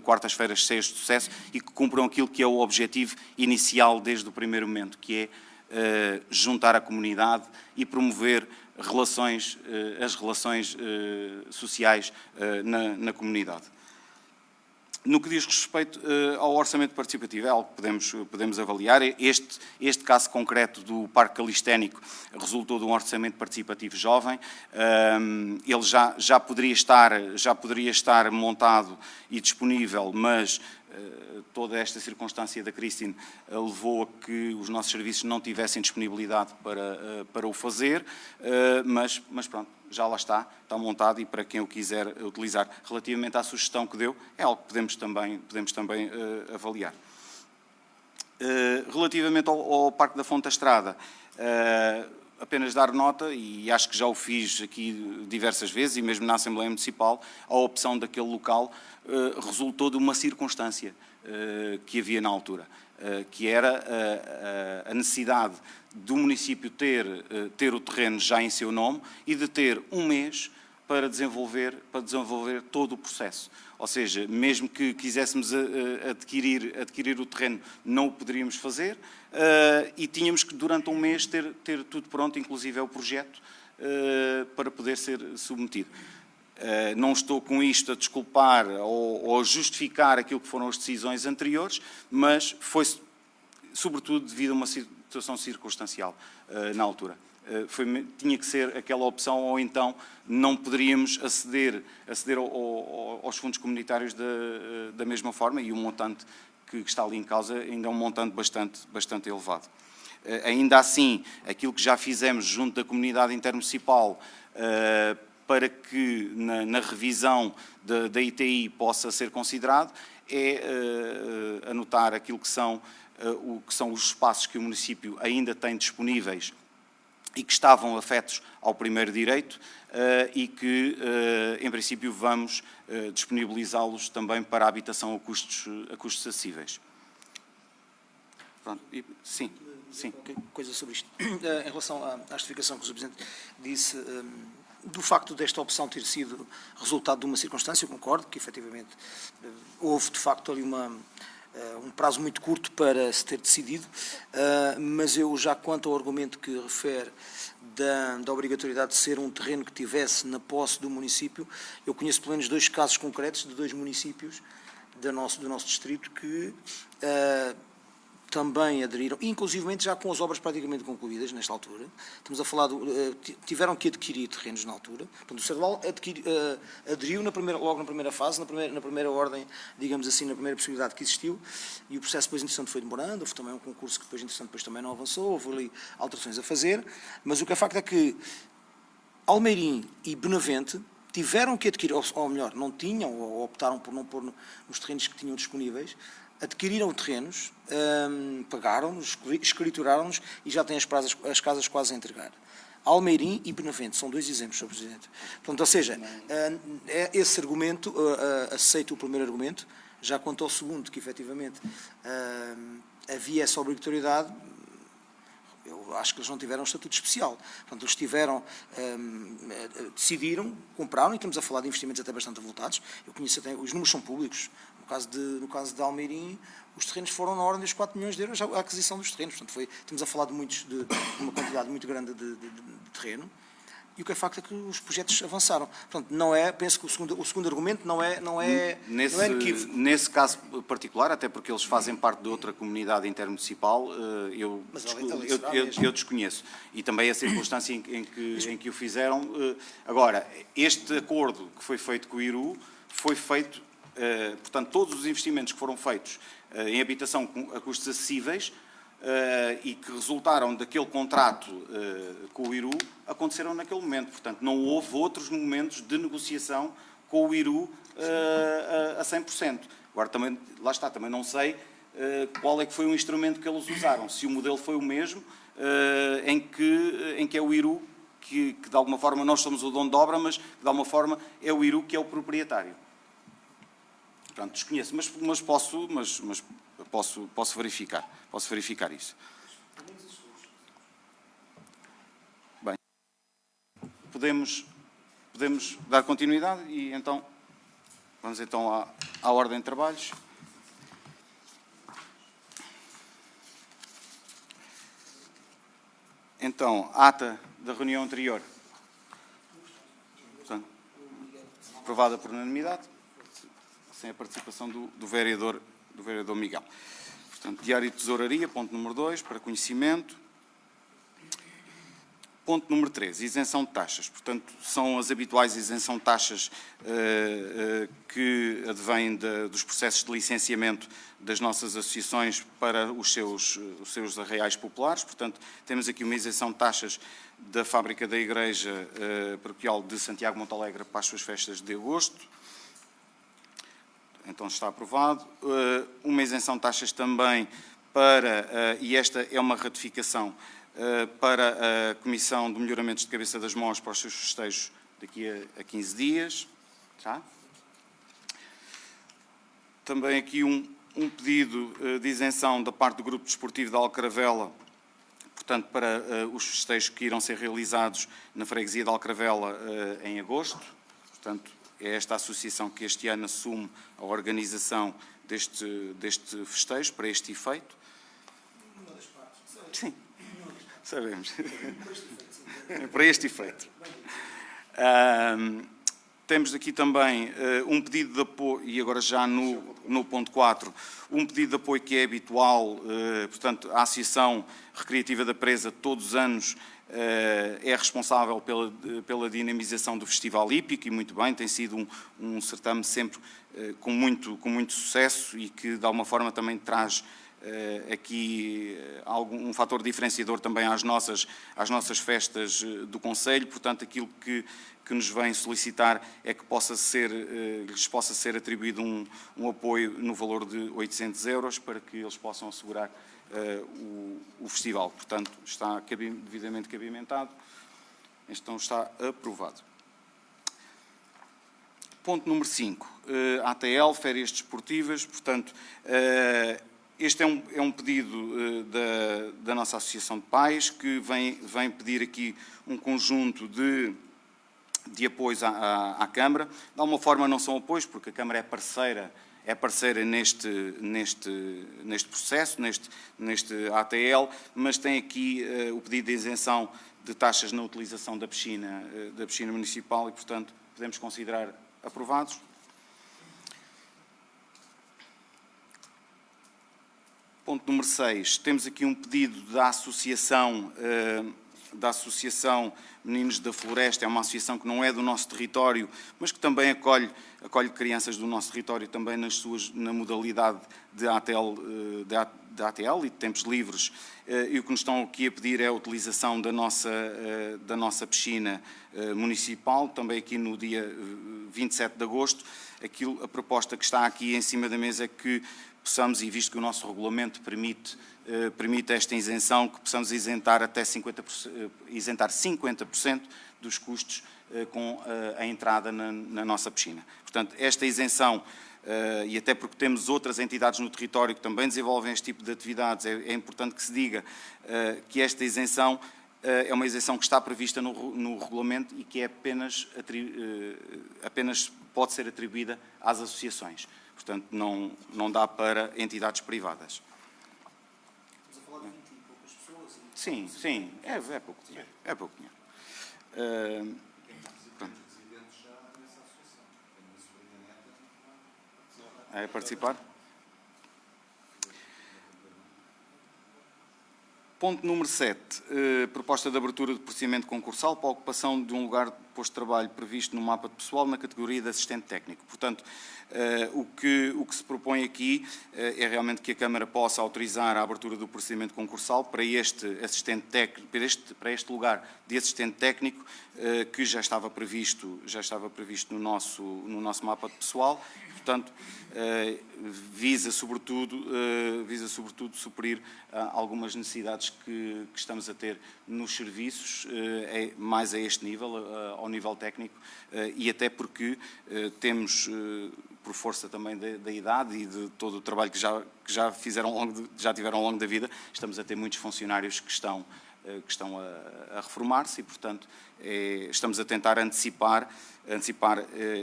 [SPEAKER 1] quartas-feiras cheias de sucesso e que cumpram aquilo que é o objetivo inicial desde o primeiro momento, que é juntar a comunidade e promover as relações sociais na comunidade. No que diz respeito ao orçamento participativo, é algo que podemos avaliar. Este caso concreto do Parque Calisténico resultou de um orçamento participativo jovem. Ele já poderia estar montado e disponível, mas toda esta circunstância da Christine levou a que os nossos serviços não tivessem disponibilidade para o fazer, mas pronto, já lá está montado, e para quem o quiser utilizar. Relativamente à sugestão que deu, é algo que podemos também avaliar. Relativamente ao Parque da Fonte da Estrada, apenas dar nota, e acho que já o fiz aqui diversas vezes, e mesmo na Assembleia Municipal, a opção daquele local resultou de uma circunstância que havia na altura, que era a necessidade do município ter o terreno já em seu nome e de ter um mês para desenvolver todo o processo. Ou seja, mesmo que quiséssemos adquirir o terreno, não o poderíamos fazer, e tínhamos que, durante um mês, ter tudo pronto, inclusive o projeto, para poder ser submetido. Não estou com isto a desculpar ou a justificar aquilo que foram as decisões anteriores, mas foi sobretudo devido a uma situação circunstancial na altura. Tinha que ser aquela opção, ou então não poderíamos aceder aos fundos comunitários da mesma forma, e o montante que está ali em causa ainda é um montante bastante elevado. Ainda assim, aquilo que já fizemos junto da comunidade intermunicipal para que na revisão da ITI possa ser considerado é anotar aquilo que são os espaços que o município ainda tem disponíveis e que estavam afetos ao primeiro direito, e que, em princípio, vamos disponibilizá-los também para a habitação a custos acessíveis. Pronto. Sim.
[SPEAKER 3] Coisa sobre isto. Em relação à justificação que o Sr. Presidente disse, do facto desta opção ter sido resultado de uma circunstância, eu concordo que, efetivamente, houve, de facto, ali um prazo muito curto para se ter decidido, mas eu já, quanto ao argumento que refere da obrigatoriedade de ser um terreno que tivesse na posse do município, eu conheço pelo menos 2 casos concretos de 2 municípios do nosso distrito que também aderiram, inclusivamente já com as obras praticamente concluídas nesta altura. Estamos a falar, tiveram que adquirir terrenos na altura. Portanto, o Sardual aderiu logo na primeira fase, na primeira ordem, digamos assim, na primeira possibilidade que existiu, e o processo depois, interessante, foi demorando. Houve também um concurso que depois, interessante, depois também não avançou, houve ali alterações a fazer, mas o que é facto é que Almeirim e Benavente tiveram que adquirir, ou melhor, não tinham, ou optaram por não pôr nos terrenos que tinham disponíveis, adquiriram terrenos, pagaram-nos, escrituraram-nos e já têm as casas quase a entregar. Almeirim e Benavente são 2 exemplos, Sr. Presidente. Portanto, ou seja, esse argumento, aceito o primeiro argumento, já quanto ao segundo, que efetivamente havia essa obrigatoriedade, eu acho que eles não tiveram um estatuto especial. Portanto, eles decidiram, compraram, e estamos a falar de investimentos até bastante avultados. Eu conheço até, os números são públicos. No caso de Almeirim, os terrenos foram na ordem dos 4 milhões de euros, a aquisição dos terrenos. Portanto, estamos a falar de uma quantidade muito grande de terreno. E o que é facto é que os projetos avançaram. Portanto, penso que o segundo argumento não é inequívoco.
[SPEAKER 1] Nesse caso particular, até porque eles fazem parte de outra comunidade intermunicipal, eu desconheço. E também a circunstância em que o fizeram. Agora, este acordo que foi feito com o IRU foi feito, portanto, todos os investimentos que foram feitos em habitação a custos acessíveis, e que resultaram daquele contrato com o IRU, aconteceram naquele momento. Portanto, não houve outros momentos de negociação com o IRU a 100%. Agora, também, lá está, também não sei qual é que foi o instrumento que eles usaram, se o modelo foi o mesmo, em que é o IRU, que de alguma forma nós somos o dono de obra, mas de alguma forma é o IRU que é o proprietário. Portanto, desconheço, mas posso verificar isso. Bem, podemos dar continuidade e então vamos então à ordem de trabalhos. Então, ata da reunião anterior, portanto, aprovada por unanimidade, sem a participação do vereador Miguel. Portanto, diário de tesouraria, ponto número 2, para conhecimento. Ponto número 3, isenção de taxas. Portanto, são as habituais isenção de taxas que advêm dos processos de licenciamento das nossas associações para os seus arraiais populares. Portanto, temos aqui uma isenção de taxas da Fábrica da Igreja Paroquial de Santiago Montalegre para as suas festas de agosto. Então está aprovado. Uma isenção de taxas também para, e esta é uma ratificação, para a Comissão de Melhoramentos de Cabeça das Mãos para os seus festejos daqui a 15 dias. Tá? Também aqui um pedido de isenção da parte do Grupo Desportivo da Alcaravela, portanto, para os festejos que irão ser realizados na freguesia de Alcaravela em agosto. Portanto, é esta associação que este ano assume a organização deste festejo, para este efeito. Sim. Sabemos. Para este efeito. Temos aqui também um pedido de apoio, e agora já no ponto 4, um pedido de apoio que é habitual, portanto, a Associação Recreativa da Presa, todos os anos, é responsável pela dinamização do Festival Hípico, e muito bem, tem sido um certame sempre com muito sucesso e que, de alguma forma, também traz aqui um fator diferenciador também às nossas festas do Conselho. Portanto, aquilo que nos vem solicitar é que lhes possa ser atribuído um apoio no valor de 800 euros para que eles possam assegurar o festival. Portanto, está devidamente cabimentado, então está aprovado. Ponto número 5, ATL, férias desportivas. Portanto, este é um pedido da nossa Associação de Pais, que vem pedir aqui um conjunto de apoios à Câmara. De alguma forma não são apoios, porque a Câmara é parceira neste processo, neste ATL, mas tem aqui o pedido de isenção de taxas na utilização da piscina municipal e, portanto, podemos considerar aprovados. Ponto número 6, temos aqui um pedido da Associação Meninos da Floresta. É uma associação que não é do nosso território, mas que também acolhe crianças do nosso território também na modalidade de ATL e de tempos livres. E o que nos estão aqui a pedir é a utilização da nossa piscina municipal, também aqui no dia 27 de agosto. A proposta que está aqui em cima da mesa é que possamos, e visto que o nosso regulamento permite esta isenção, que possamos isentar até 50% dos custos com a entrada na nossa piscina. Portanto, esta isenção, e até porque temos outras entidades no território que também desenvolvem este tipo de atividades, é importante que se diga que esta isenção é uma isenção que está prevista no regulamento e que é apenas pode ser atribuída às associações. Portanto, não dá para entidades privadas.
[SPEAKER 3] Estamos a falar de 20 e poucas pessoas?
[SPEAKER 1] Sim, é pouco dinheiro. É pouco dinheiro. É participar? Ponto número 7. Proposta de abertura de procedimento concursal para a ocupação de um lugar posto de trabalho previsto no mapa de pessoal na categoria de assistente técnico. Portanto, o que se propõe aqui é realmente que a Câmara possa autorizar a abertura do procedimento concursal para este assistente técnico, para este lugar de assistente técnico, que já estava previsto no nosso mapa de pessoal. Portanto, visa sobretudo suprir algumas necessidades que estamos a ter nos serviços, mais a este nível, ao nível técnico, e até porque temos, por força também da idade e de todo o trabalho que já tiveram ao longo da vida, estamos a ter muitos funcionários que estão a reformar-se e, portanto, estamos a tentar antecipar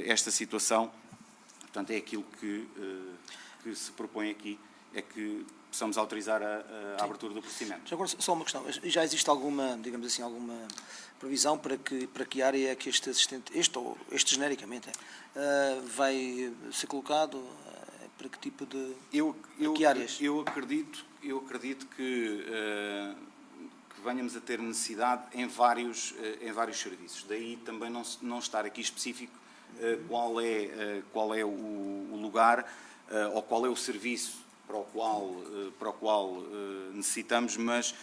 [SPEAKER 1] esta situação. Portanto, é aquilo que se propõe aqui, é que possamos autorizar a abertura do procedimento.
[SPEAKER 3] Já agora, só uma questão. Já existe alguma, digamos assim, alguma previsão para que área é que este assistente, este genericamente, vai ser colocado? Para que tipo de... que áreas?
[SPEAKER 1] Eu acredito que venhamos a ter necessidade em vários serviços. Daí também não estar aqui específico qual é o lugar ou qual é o serviço para o qual necessitamos, mas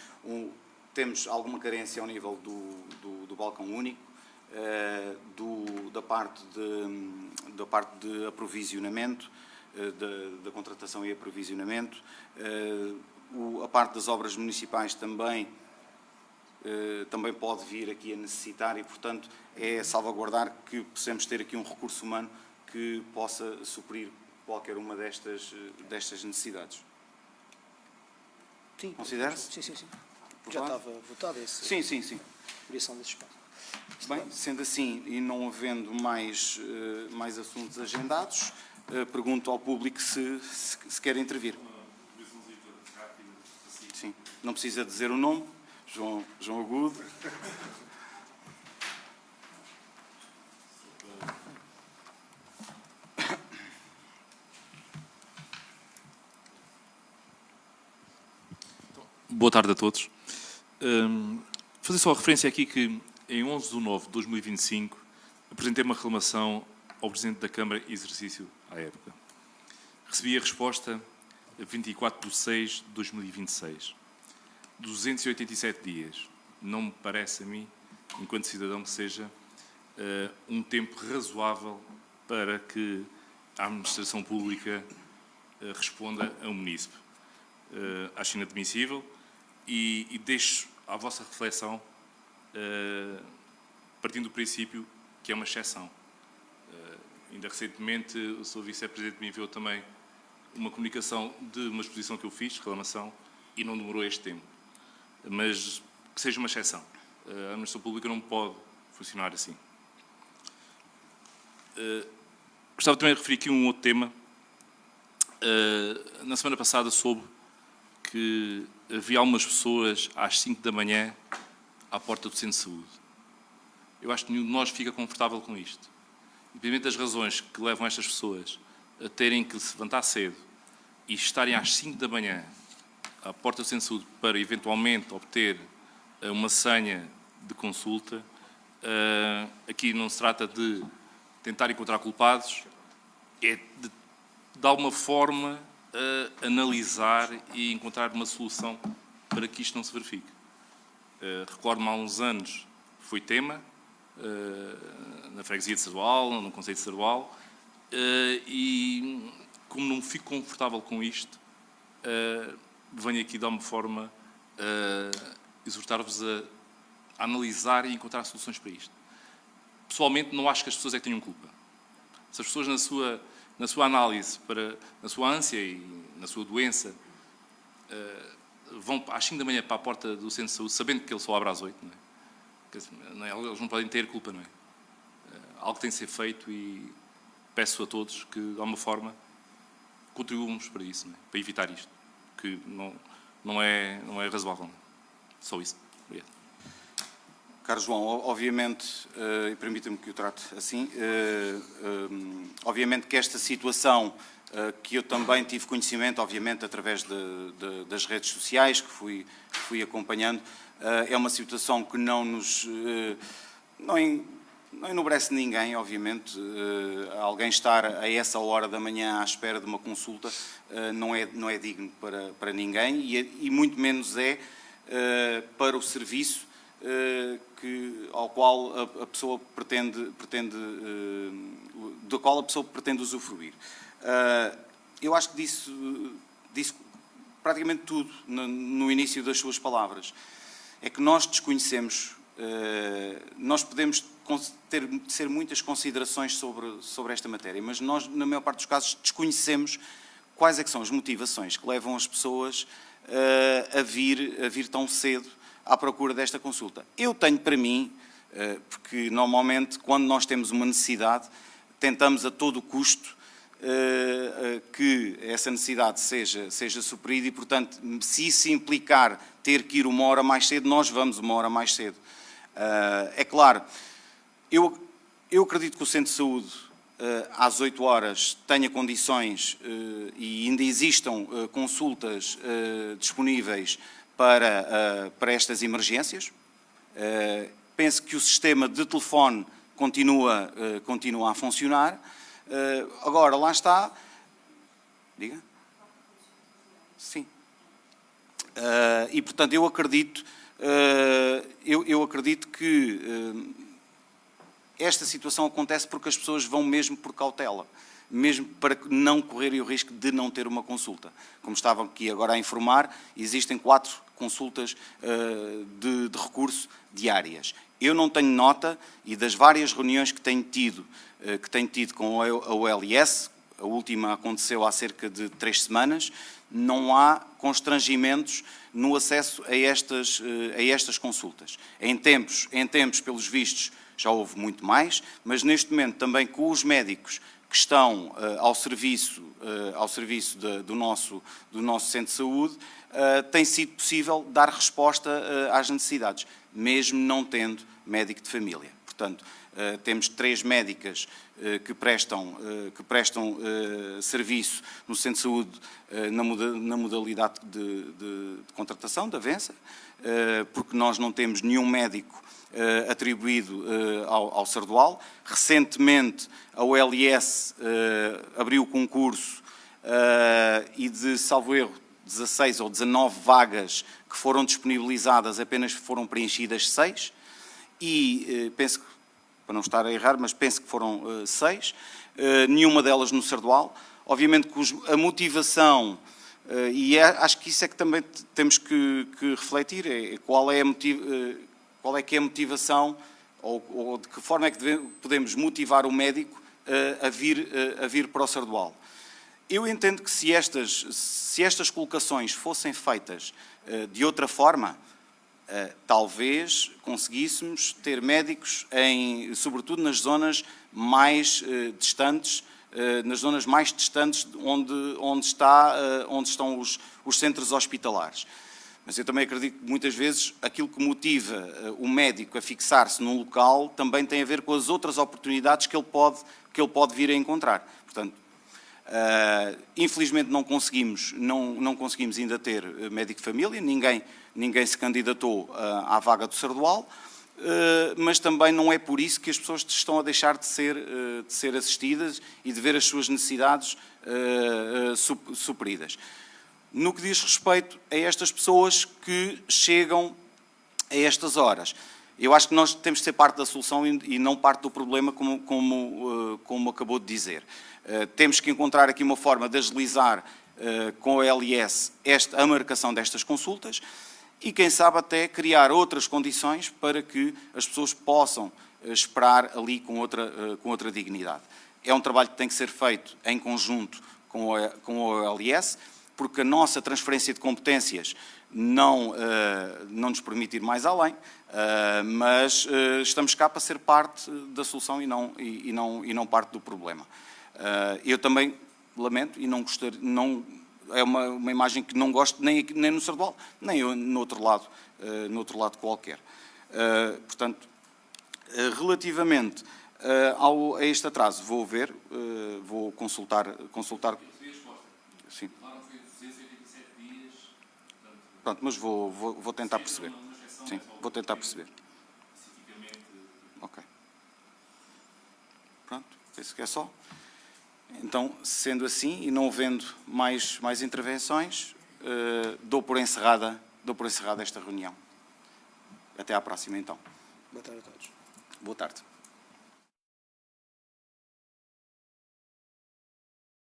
[SPEAKER 1] temos alguma carência ao nível do balcão único, da parte de aprovisionamento, da contratação e aprovisionamento, a parte das obras municipais também pode vir aqui a necessitar e, portanto, é salvaguardar que possamos ter aqui um recurso humano que possa suprir qualquer uma destas necessidades.
[SPEAKER 3] Sim.
[SPEAKER 1] Considera-se?
[SPEAKER 3] Sim. Já estava votada essa
[SPEAKER 1] Sim.
[SPEAKER 3] criação desse espaço.
[SPEAKER 1] Bem, sendo assim e não havendo mais assuntos agendados, pergunto ao público se quer intervir. Sim, não precisa dizer o nome. João Agudo.
[SPEAKER 6] Boa tarde a todos. Fazer só a referência aqui que em 11 de nove de 2025 apresentei uma reclamação ao Presidente da Câmara em exercício à época. Recebi a resposta a 24 de 6 de 2026. 287 dias. Não me parece a mim, enquanto cidadão, que seja um tempo razoável para que a administração pública responda a um munícipe. Acho inadmissível e deixo à vossa reflexão, partindo do princípio que é uma exceção. Ainda recentemente o Sr. Vice-Presidente me enviou também uma comunicação de uma exposição que eu fiz, reclamação, e não demorou este tempo. Mas que seja uma exceção. A administração pública não pode funcionar assim. Gostava também de referir aqui um outro tema. Na semana passada soube que havia algumas pessoas às 5 da manhã à porta do centro de saúde. Eu acho que nenhum de nós fica confortável com isto. Independente das razões que levam estas pessoas a terem que se levantar cedo e estarem às 5 da manhã à porta do centro de saúde para eventualmente obter uma senha de consulta, aqui não se trata de tentar encontrar culpados, é de alguma forma analisar e encontrar uma solução para que isto não se verifique. Recordo-me há uns anos, foi tema, na freguesia de Sardual, no concelho de Sardual, e como não fico confortável com isto, venho aqui de alguma forma exortar-vos a analisar e encontrar soluções para isto. Pessoalmente, não acho que as pessoas é que tenham culpa. Se as pessoas, na sua análise, na sua ânsia e na sua doença, vão às 5 da manhã para a porta do centro de saúde, sabendo que ele só abre às 8, não é? Eles não podem ter culpa, não é? Algo tem de ser feito e peço a todos que, de alguma forma, contribuamos para isso, não é? Para evitar isto, que não é razoável. Só isso. Obrigado.
[SPEAKER 1] Carlos João, obviamente, e permita-me que o trate assim, obviamente que esta situação que eu também tive conhecimento, obviamente, através das redes sociais, que fui acompanhando, é uma situação que não enobrece ninguém, obviamente. Alguém estar a essa hora da manhã à espera de uma consulta não é digno para ninguém e muito menos é para o serviço ao qual a pessoa do qual a pessoa pretende usufruir. Eu acho que disse praticamente tudo no início das suas palavras. É que nós desconhecemos, nós podemos ter muitas considerações sobre esta matéria, mas nós, na maior parte dos casos, desconhecemos quais é que são as motivações que levam as pessoas a vir tão cedo à procura desta consulta. Eu tenho para mim, porque normalmente quando nós temos uma necessidade, tentamos a todo custo que essa necessidade seja suprida e, portanto, se isso implicar ter que ir uma hora mais cedo, nós vamos uma hora mais cedo. É claro, eu acredito que o Centro de Saúde às 8 horas tenha condições e ainda existam consultas disponíveis para estas emergências. Penso que o sistema de telefone continua a funcionar. Agora, lá está... Diga? Sim. E, portanto, eu acredito que esta situação acontece porque as pessoas vão mesmo por cautela, mesmo para não correrem o risco de não ter uma consulta. Como estavam aqui agora a informar, existem 4 consultas de recurso diárias. Eu não tenho nota, e das várias reuniões que tenho tido com a OLS, a última aconteceu há cerca de 3 semanas, não há constrangimentos no acesso a estas consultas. Em tempos, pelos vistos, já houve muito mais, mas neste momento também com os médicos que estão ao serviço do nosso Centro de Saúde, tem sido possível dar resposta às necessidades, mesmo não tendo médico de família. Portanto, temos 3 médicas que prestam serviço no Centro de Saúde na modalidade de contratação, da Vença, porque nós não temos nenhum médico atribuído ao Sardual. Recentemente, a OLS abriu o concurso e de, salvo erro, 16 ou 19 vagas que foram disponibilizadas, apenas foram preenchidas 6 e penso que, para não estar a errar, mas penso que foram 6, nenhuma delas no Sardual. Obviamente que a motivação, e acho que isso é que também temos que refletir, qual é que é a motivação ou de que forma é que podemos motivar o médico a vir para o Sardual. Eu entendo que se estas colocações fossem feitas de outra forma, talvez conseguíssemos ter médicos, sobretudo nas zonas mais distantes, onde estão os centros hospitalares. Mas eu também acredito que muitas vezes aquilo que motiva o médico a fixar-se num local também tem a ver com as outras oportunidades que ele pode vir a encontrar. Portanto, infelizmente não conseguimos ainda ter médico de família, ninguém se candidatou à vaga do Sardual, mas também não é por isso que as pessoas estão a deixar de ser assistidas e de ver as suas necessidades supridas. No que diz respeito a estas pessoas que chegam a estas horas, eu acho que nós temos de ser parte da solução e não parte do problema, como acabou de dizer. Temos que encontrar aqui uma forma de agilizar com a LS a marcação destas consultas e, quem sabe, até criar outras condições para que as pessoas possam esperar ali com outra dignidade. É um trabalho que tem que ser feito em conjunto com a OLS, porque a nossa transferência de competências não nos permite ir mais além, mas estamos cá para ser parte da solução e não parte do problema. Eu também lamento e não gostaria, é uma imagem que não gosto nem no Sardual, nem no outro lado qualquer. Portanto, relativamente a este atraso, vou consultar. Sim. Pronto, mas vou tentar perceber. Sim, vou tentar perceber. Ok. Pronto, penso que é só. Então, sendo assim, e não havendo mais intervenções, dou por encerrada esta reunião. Até à próxima, então.
[SPEAKER 3] Boa tarde a todos.
[SPEAKER 1] Boa tarde.